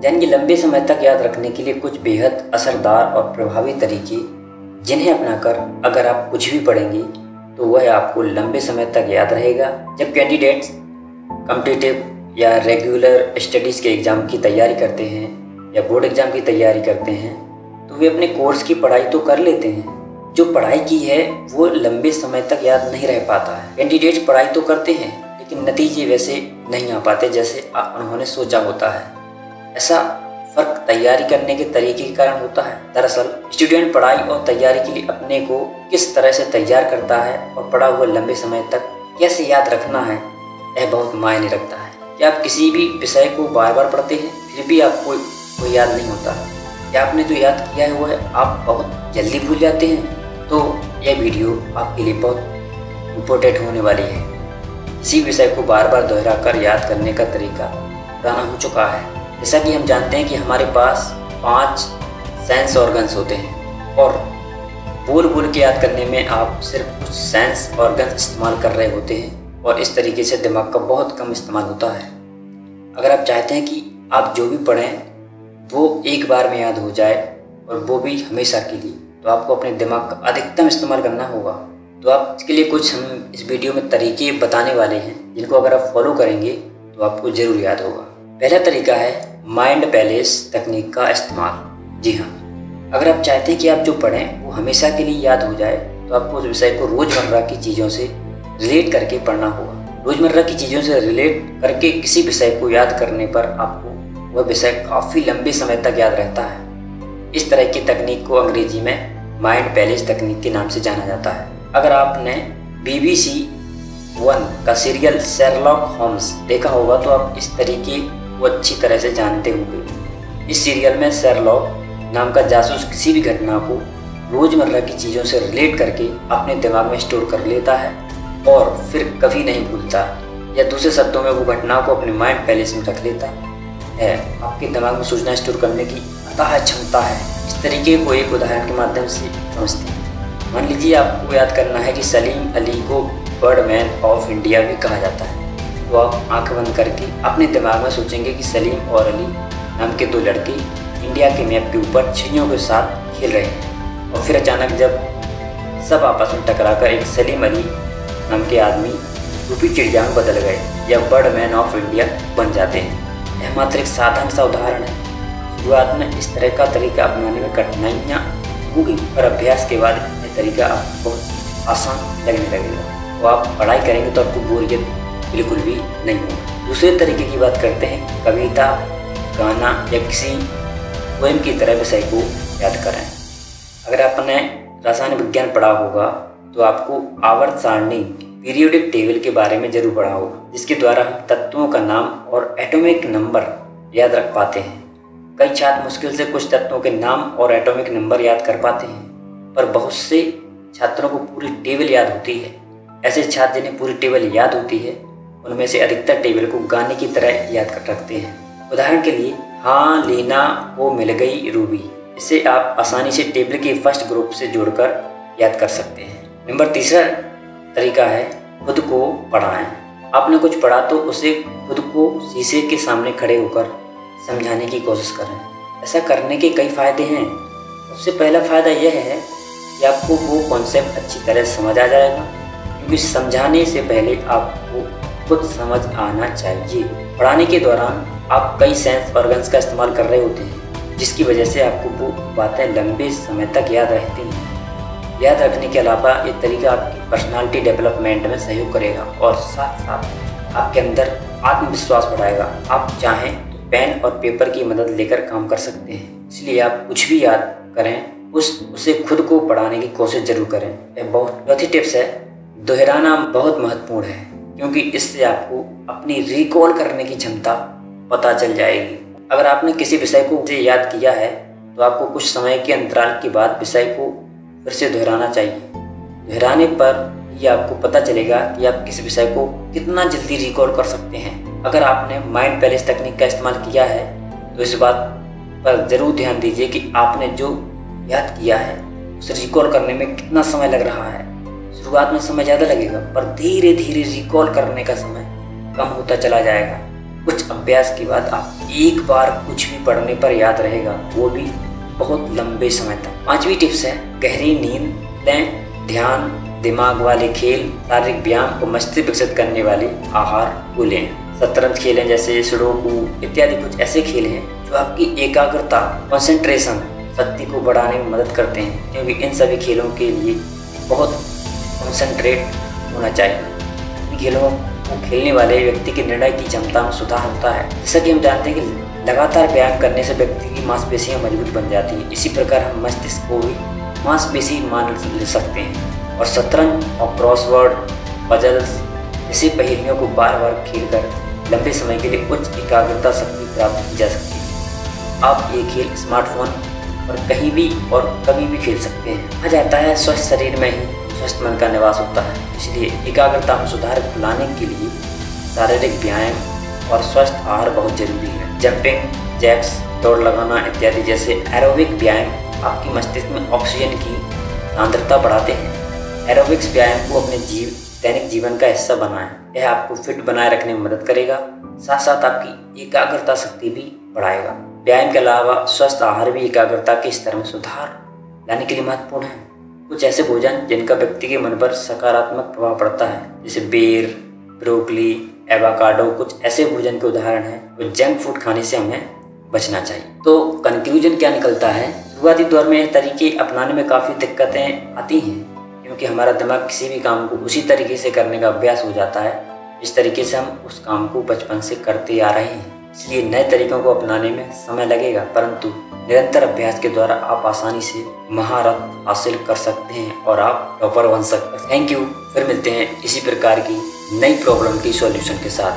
यानी कि लंबे समय तक याद रखने के लिए कुछ बेहद असरदार और प्रभावी तरीके, जिन्हें अपनाकर अगर आप कुछ भी पढ़ेंगे तो वह आपको लंबे समय तक याद रहेगा। जब कैंडिडेट्स कॉम्पिटिटिव या रेगुलर स्टडीज़ के एग्ज़ाम की तैयारी करते हैं या बोर्ड एग्ज़ाम की तैयारी करते हैं तो वे अपने कोर्स की पढ़ाई तो कर लेते हैं, जो पढ़ाई की है वो लंबे समय तक याद नहीं रह पाता है। कैंडिडेट्स पढ़ाई तो करते हैं लेकिन नतीजे वैसे नहीं आ पाते जैसे उन्होंने सोचा होता है। ऐसा फर्क तैयारी करने के तरीके के कारण होता है। दरअसल स्टूडेंट पढ़ाई और तैयारी के लिए अपने को किस तरह से तैयार करता है और पढ़ा हुआ लंबे समय तक कैसे याद रखना है, यह बहुत मायने रखता है। क्या आप किसी भी विषय को बार बार पढ़ते हैं फिर भी आपको कोई याद नहीं होता? क्या आपने जो याद किया है वह आप बहुत जल्दी भूल जाते हैं? तो यह वीडियो आपके लिए बहुत इम्पोर्टेंट होने वाली है। इसी विषय को बार बार दोहराकर याद करने का तरीका पुराना हो चुका है। जैसा कि हम जानते हैं कि हमारे पास 5 सेंस ऑर्गन्स होते हैं और बोल बोल के याद करने में आप सिर्फ कुछ सेंस ऑर्गन्स इस्तेमाल कर रहे होते हैं और इस तरीके से दिमाग का बहुत कम इस्तेमाल होता है। अगर आप चाहते हैं कि आप जो भी पढ़ें वो एक बार में याद हो जाए और वो भी हमेशा के लिए, तो आपको अपने दिमाग का अधिकतम इस्तेमाल करना होगा। तो आप इसके लिए कुछ हम इस वीडियो में तरीके बताने वाले हैं जिनको अगर आप फॉलो करेंगे तो आपको ज़रूर याद होगा। पहला तरीका है माइंड पैलेस तकनीक का इस्तेमाल। जी हाँ, अगर आप चाहते हैं कि आप जो पढ़ें वो हमेशा के लिए याद हो जाए तो आपको उस विषय को रोज़मर्रा की चीज़ों से रिलेट करके पढ़ना होगा। रोज़मर्रा की चीज़ों से रिलेट करके किसी विषय को याद करने पर आपको वह विषय काफ़ी लंबे समय तक याद रहता है। इस तरह की तकनीक को अंग्रेजी में माइंड पैलेस तकनीक के नाम से जाना जाता है। अगर आपने BBC 1 का सीरियल शेरलॉक होम्स देखा होगा तो आप इस तरीके को अच्छी तरह से जानते होंगे। इस सीरियल में शेरलॉक नाम का जासूस किसी भी घटना को रोज़मर्रा की चीज़ों से रिलेट करके अपने दिमाग में स्टोर कर लेता है और फिर कभी नहीं भूलता, या दूसरे शब्दों में वो घटना को अपने माइंड पैलेस में रख लेता है। आपके दिमाग में सूचना स्टोर करने की अथाह क्षमता है। इस तरीके को एक उदाहरण के माध्यम से समझते हैं। मान लीजिए आपको याद करना है कि सलीम अली को बर्डमैन ऑफ इंडिया भी कहा जाता है, तो आप आंखें बंद करके अपने दिमाग में सोचेंगे कि सलीम और अली नाम के 2 लड़के इंडिया के मैप के ऊपर चिड़ियों के साथ खेल रहे हैं और फिर अचानक जब सब आपस में टकराकर एक सलीम अली नाम के आदमी रूपी चिड़िया में बदल गए या बर्डमैन ऑफ इंडिया बन जाते हैं। यह मात्र एक साधारण सा उदाहरण है। शुरुआत में इस तरह का तरीका अपनाने में कठिनाइयाँ होगी पर अभ्यास के बाद यह तरीका आपको बहुत आसान लगने लगेगा। तो आप पढ़ाई करेंगे तो आपको बोरियत बिल्कुल भी नहीं होगी। दूसरे तरीके की बात करते हैं, कविता, गाना या किसी पोएम की तरह विषय को याद करें। अगर आपने रसायन विज्ञान पढ़ा होगा तो आपको आवर्त सारणी पीरियोडिक टेबल के बारे में जरूर पढ़ा होगा, जिसके द्वारा हम तत्वों का नाम और एटॉमिक नंबर याद रख पाते हैं। कई छात्र मुश्किल से कुछ तत्वों के नाम और एटॉमिक नंबर याद कर पाते हैं, पर बहुत से छात्रों को पूरी टेबल याद होती है। ऐसे छात्र जिन्हें पूरी टेबल याद होती है उनमें से अधिकतर टेबल को गाने की तरह याद कर रखते हैं। उदाहरण के लिए, हाँ लीना को मिल गई रूबी, इसे आप आसानी से टेबल के फर्स्ट ग्रुप से जोड़कर याद कर सकते हैं। नंबर 3 तरीका है खुद को पढ़ाएं। आपने कुछ पढ़ा तो उसे खुद को शीशे के सामने खड़े होकर समझाने की कोशिश करें। ऐसा करने के कई फ़ायदे हैं। सबसे पहला फ़ायदा यह है कि आपको वो कॉन्सेप्ट अच्छी तरह समझ आ जाएगा, क्योंकि समझाने से पहले आपको खुद समझ आना चाहिए। पढ़ाने के दौरान आप कई सेंस ऑर्गन्स का इस्तेमाल कर रहे होते हैं, जिसकी वजह से आपको वो बातें लंबे समय तक याद रहती हैं। याद रखने के अलावा ये तरीका आपकी पर्सनालिटी डेवलपमेंट में सहयोग करेगा और साथ साथ आपके अंदर आत्मविश्वास बढ़ाएगा। आप चाहें तो पेन और पेपर की मदद लेकर काम कर सकते हैं। इसलिए आप कुछ भी याद करें उसे खुद को पढ़ाने की कोशिश जरूर करें। यह बहुत चौथी टिप्स है, दोहराना बहुत महत्वपूर्ण है, क्योंकि इससे आपको अपनी रिकॉल करने की क्षमता पता चल जाएगी। अगर आपने किसी विषय को याद किया है तो आपको कुछ समय के अंतराल के बाद विषय को फिर से दोहराना चाहिए। दोहराने पर ये आपको पता चलेगा कि आप किसी विषय को कितना जल्दी रिकॉल कर सकते हैं। अगर आपने माइंड पैलेस तकनीक का इस्तेमाल किया है तो इस बात पर ज़रूर ध्यान दीजिए कि आपने जो याद किया है उसे रिकॉल करने में कितना समय लग रहा है। शुरुआत में समय ज़्यादा लगेगा, पर धीरे धीरे रिकॉल करने का समय कम होता चला जाएगा। कुछ अभ्यास के बाद आप एक बार कुछ भी पढ़ने पर याद रहेगा, वो भी बहुत लंबे समय तक। 5वीं टिप्स है गहरी नींद लें, ध्यान, दिमाग वाले खेल, शारीरिक व्यायाम और मस्तिष्क विकसित करने वाले आहार को लें। शतरंज खेलें जैसे सुडोकू इत्यादि कुछ ऐसे खेल हैं जो आपकी एकाग्रता, कंसंट्रेशन शक्ति को बढ़ाने में मदद करते हैं, क्योंकि इन सभी खेलों के लिए बहुत कंसंट्रेट होना चाहिए। इन खेलों को खेलने वाले व्यक्ति की निर्णय की क्षमता में सुधार होता है। जैसा कि हम जानते हैं कि लगातार व्यायाम करने से व्यक्ति की मांसपेशियां मजबूत बन जाती हैं। इसी प्रकार हम मस्तिष्क को भी मांसपेशी मान ले सकते हैं। और शतरंज और क्रॉसवर्ड, पजल्स जैसे पहेलियों को बार बार खेलकर लंबे समय के लिए उच्च एकाग्रता शक्ति प्राप्त की जा सकती है। आप ये खेल स्मार्टफोन पर कहीं भी और कभी भी खेल सकते हैं। कहा जाता है स्वस्थ शरीर में ही स्वस्थ मन का निवास होता है, इसलिए एकाग्रता में सुधार लाने के लिए शारीरिक व्यायाम और स्वस्थ आहार बहुत जरूरी है। जंपिंग जैक्स, दौड़ लगाना इत्यादि जैसे एरोबिक व्यायाम आपकी मस्तिष्क में ऑक्सीजन की सांद्रता बढ़ाते हैं। एरोबिक्स व्यायाम को अपने दैनिक जीवन का हिस्सा बनाएं। यह आपको फिट बनाए रखने में मदद करेगा, साथ साथ आपकी एकाग्रता शक्ति भी बढ़ाएगा। व्यायाम के अलावा स्वस्थ आहार भी एकाग्रता के स्तर में सुधार लाने के लिए महत्वपूर्ण है। कुछ ऐसे भोजन जिनका व्यक्ति के मन पर सकारात्मक प्रभाव पड़ता है, जैसे बेर, ब्रोकली, एवोकाडो कुछ ऐसे भोजन के उदाहरण हैं। तो जंक फूड खाने से हमें बचना चाहिए। तो कंक्लूजन क्या निकलता है? शुरुआती दौर में यह तरीके अपनाने में काफ़ी दिक्कतें आती हैं, क्योंकि हमारा दिमाग किसी भी काम को उसी तरीके से करने का अभ्यास हो जाता है जिस तरीके से हम उस काम को बचपन से करते आ रहे हैं। इसलिए नए तरीकों को अपनाने में समय लगेगा, परंतु निरंतर अभ्यास के द्वारा आप आसानी से महारत हासिल कर सकते हैं और आप टॉपर बन सकते हैं। Thank you. फिर मिलते हैं इसी प्रकार की नई प्रॉब्लम की सॉल्यूशन के साथ।